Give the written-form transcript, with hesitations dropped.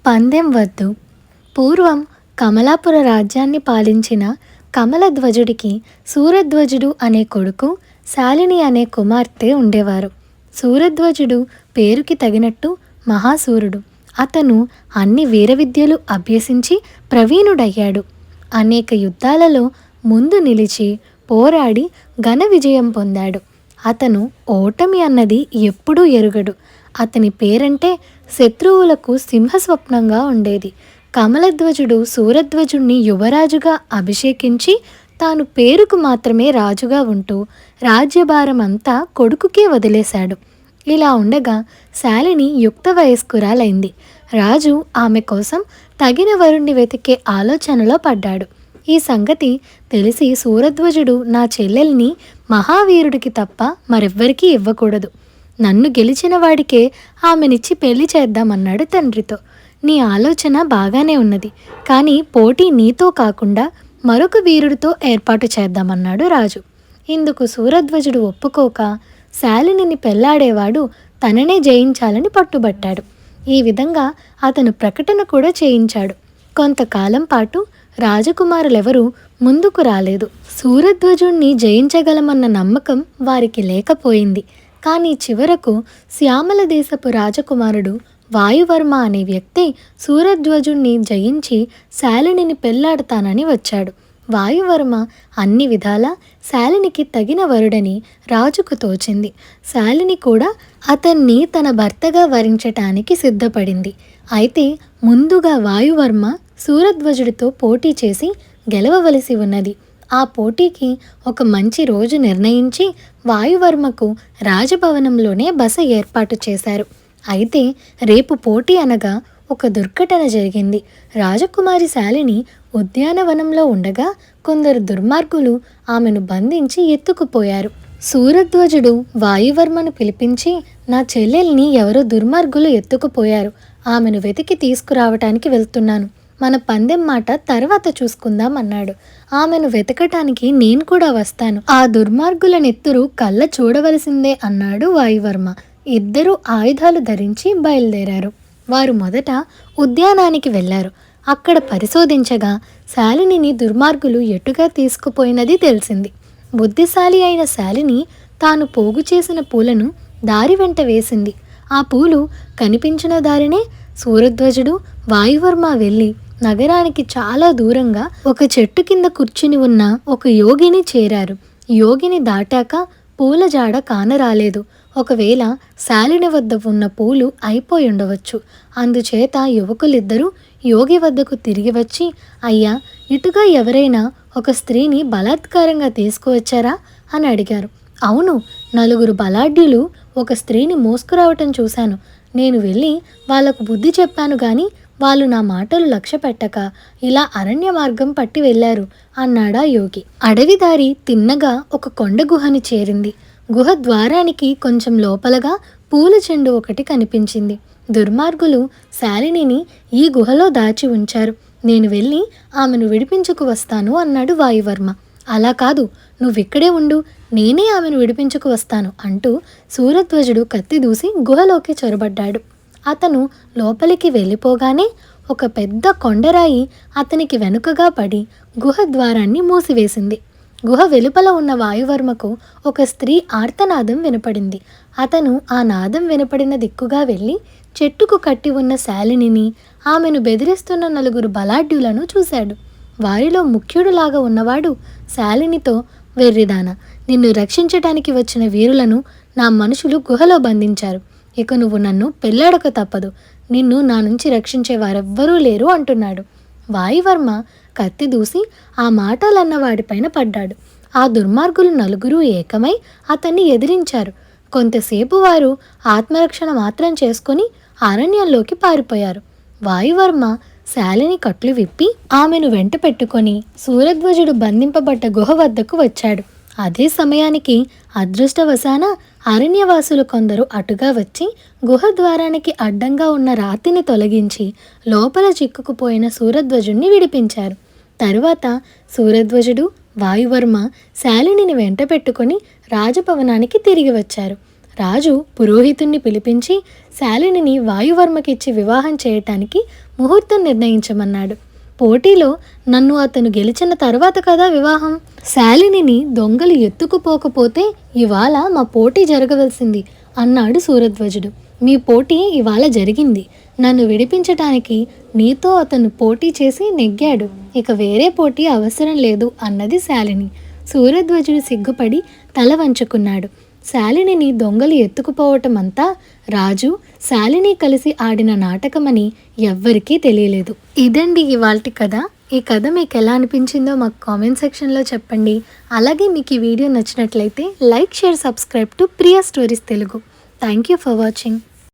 పందెం వద్దు. పూర్వం కమలాపుర రాజ్యాన్ని పాలించిన కమలధ్వజుడికి సూరధ్వజుడు అనే కొడుకు, శాలిని అనే కుమార్తె ఉండేవారు. సూరధ్వజుడు పేరుకి తగినట్టు మహాసూరుడు. అతను అన్ని వీర విద్యలు అభ్యసించి ప్రవీణుడయ్యాడు. అనేక యుద్ధాలలో ముందు నిలిచి పోరాడి ఘన విజయం పొందాడు. అతను ఓటమి అన్నది ఎప్పుడూ ఎరుగడు. అతని పేరంటే శత్రువులకు సింహస్వప్నంగా ఉండేది. కమలధ్వజుడు సూరధ్వజుణ్ణి యువరాజుగా అభిషేకించి తాను పేరుకు మాత్రమే రాజుగా ఉంటూ రాజ్యభారం అంతా కొడుకుకే వదిలేశాడు. ఇలా ఉండగా శాలిని యుక్త వయస్కురాలైంది. రాజు ఆమె కోసం తగిన వరుణ్ణి వెతికే ఆలోచనలో పడ్డాడు. ఈ సంగతి తెలిసి సూరధ్వజుడు నా చెల్లెల్ని మహావీరుడికి తప్ప మరెవ్వరికీ ఇవ్వకూడదు. నన్ను గెలిచిన వాడికే ఆమెనిచ్చి పెళ్లి చేద్దామన్నాడు తండ్రితో. నీ ఆలోచన బాగానే ఉన్నది, కానీ పోటీ నీతో కాకుండా మరొక వీరుడితో ఏర్పాటు చేద్దామన్నాడు రాజు. ఇందుకు సూరధ్వజుడు ఒప్పుకోక శాలినిని పెళ్లాడేవాడు తననే జయించాలని పట్టుబట్టాడు. ఈ విధంగా అతను ప్రకటన కూడా చేయించాడు. కొంతకాలం పాటు రాజకుమారులెవరూ ముందుకు రాలేదు. సూరధ్వజుణ్ణి జయించగలమన్న నమ్మకం వారికి లేకపోయింది. కానీ చివరకు శ్యామల దేశపు రాజకుమారుడు వాయువర్మ అనే వ్యక్తి సూరధ్వజుణ్ణి జయించి శాలినిని పెళ్లాడతానని వచ్చాడు. వాయువర్మ అన్ని విధాలా శాలినికి తగిన వరుడని రాజుకు తోచింది. శాలిని కూడా అతన్ని తన భర్తగా వరించటానికి సిద్ధపడింది. అయితే ముందుగా వాయువర్మ సూరధ్వజుడితో పోటీ చేసి గెలవవలసి ఉన్నది. ఆ పోటీకి ఒక మంచి రోజు నిర్ణయించి వాయువర్మకు రాజభవనంలోనే బస ఏర్పాటు చేశారు. అయితే రేపు పోటీ అనగా ఒక దుర్ఘటన జరిగింది. రాజకుమారి శాలిని ఉద్యానవనంలో ఉండగా కొందరు దుర్మార్గులు ఆమెను బంధించి ఎత్తుకుపోయారు. సూరధ్వజుడు వాయువర్మను పిలిపించి, నా చెల్లెల్ని ఎవరో దుర్మార్గులు ఎత్తుకుపోయారు, ఆమెను వెతికి తీసుకురావటానికి వెళ్తున్నాను, మన పందెం మాట తర్వాత చూసుకుందాం అన్నాడు. ఆమెను వెతకటానికి నేను కూడా వస్తాను, ఆ దుర్మార్గుల నెత్తురు కళ్ళ చూడవలసిందే అన్నాడు వాయువర్మ. ఇద్దరూ ఆయుధాలు ధరించి బయలుదేరారు. వారు మొదట ఉద్యానానికి వెళ్లారు. అక్కడ పరిశోధించగా శాలినిని దుర్మార్గులు ఎటుగా తీసుకుపోయినది తెలిసింది. బుద్ధిశాలి అయిన శాలిని తాను పోగు చేసిన పూలను దారి వెంట వేసింది. ఆ పూలు కనిపించిన దారినే సూరధ్వజుడు వాయువర్మ వెళ్ళి నగరానికి చాలా దూరంగా ఒక చెట్టు కింద కూర్చుని ఉన్న ఒక యోగిని చేరారు. యోగిని దాటాక పూల జాడ కానరాలేదు. ఒకవేళ శాలిని వద్ద ఉన్న పూలు అయిపోయి ఉండవచ్చు. అందుచేత యువకులిద్దరూ యోగి వద్దకు తిరిగి వచ్చి, అయ్యా, ఇటుగా ఎవరైనా ఒక స్త్రీని బలాత్కారంగా తీసుకువచ్చారా అని అడిగారు. అవును, 4 బలాఢ్యులు ఒక స్త్రీని మోసుకురావటం చూశాను. నేను వెళ్ళి వాళ్లకు బుద్ధి చెప్పాను గాని వాళ్ళు నా మాటలు లక్ష్య పెట్టక ఇలా అరణ్య మార్గం పట్టి వెళ్ళారు అన్నాడా యోగి. అడవిదారి తిన్నగా ఒక కొండ గుహని చేరింది. గుహ ద్వారానికి కొంచెం లోపలగా పూల చెండు ఒకటి కనిపించింది. దుర్మార్గులు శాలినిని ఈ గుహలో దాచి ఉంచారు. నేను వెళ్ళి ఆమెను విడిపించుకు వస్తాను అన్నాడు వాయువర్మ. అలా కాదు, నువ్విక్కడే ఉండు, నేనే ఆమెను విడిపించుకు వస్తాను అంటూ సూరధ్వజుడు కత్తి దూసి గుహలోకి చొరబడ్డాడు. అతను లోపలికి వెళ్ళిపోగానే ఒక పెద్ద కొండరాయి అతనికి వెనుకగా పడి గుహ ద్వారాన్ని మూసివేసింది. గుహ వెలుపల ఉన్న వాయువర్మకు ఒక స్త్రీ ఆర్తనాదం వినపడింది. అతను ఆ నాదం వినపడిన దిక్కుగా వెళ్ళి చెట్టుకు కట్టి ఉన్న శాలినిని, ఆమెను బెదిరిస్తున్న 4 బలాఢ్యులను చూశాడు. వారిలో ముఖ్యుడులాగా ఉన్నవాడు శాలినితో, వెర్రిదానా, నిన్ను రక్షించటానికి వచ్చిన వీరులను నా మనుషులు గుహలో బంధించారు. ఇక నువ్వు నన్ను పెళ్లాడక తప్పదు, నిన్ను నా నుంచి రక్షించే వారెవ్వరూ లేరు అంటున్నాడు. వాయువర్మ కత్తి దూసి ఆ మాటలన్న వాడిపైన పడ్డాడు. ఆ దుర్మార్గులు 4 ఏకమై అతన్ని ఎదిరించారు. కొంతసేపు వారు ఆత్మరక్షణ మాత్రం చేసుకొని అరణ్యంలోకి పారిపోయారు. వాయువర్మ శాలిని కట్లు విప్పి ఆమెను వెంట పెట్టుకొని సూరధ్వజుడు బంధింపబడ్డ గుహ వద్దకు వచ్చాడు. అదే సమయానికి అదృష్టవశాన అరణ్యవాసులు కొందరు అటుగా వచ్చి గుహ ద్వారానికి అడ్డంగా ఉన్న రాతిని తొలగించి లోపల చిక్కుకుపోయిన సూరధ్వజుణ్ణి విడిపించారు. తరువాత సూరధ్వజుడు వాయువర్మ శాలినిని వెంట పెట్టుకొని రాజభవనానికి తిరిగి వచ్చారు. రాజు పురోహితుణ్ణి పిలిపించి శాలినిని వాయువర్మకిచ్చి వివాహం చేయటానికి ముహూర్తం నిర్ణయించమన్నాడు. పోటీలో నన్ను అతను గెలిచిన తర్వాత కదా వివాహం. శాలినిని దొంగలు ఎత్తుకుపోకపోతే ఇవాళ మా పోటీ జరగవలసింది అన్నాడు సూరధ్వజుడు. మీ పోటీ ఇవాళ జరిగింది. నన్ను విడిపించటానికి నీతో అతను పోటీ చేసి నెగ్గాడు. ఇక వేరే పోటీ అవసరం లేదు అన్నది శాలిని. సూరధ్వజుడు సిగ్గుపడి తల వంచుకున్నాడు. శాలినిని దొంగలు ఎత్తుకుపోవటం అంతా రాజు శాలిని కలిసి ఆడిన నాటకమని ఎవ్వరికీ తెలియలేదు. ఇదండి ఇవాల్టి కథ. ఈ కథ మీకు ఎలా అనిపించిందో మాకు కామెంట్ సెక్షన్లో చెప్పండి. అలాగే మీకు ఈ వీడియో నచ్చినట్లయితే like, share, subscribe to Priya stories Telugu. Thank you for watching.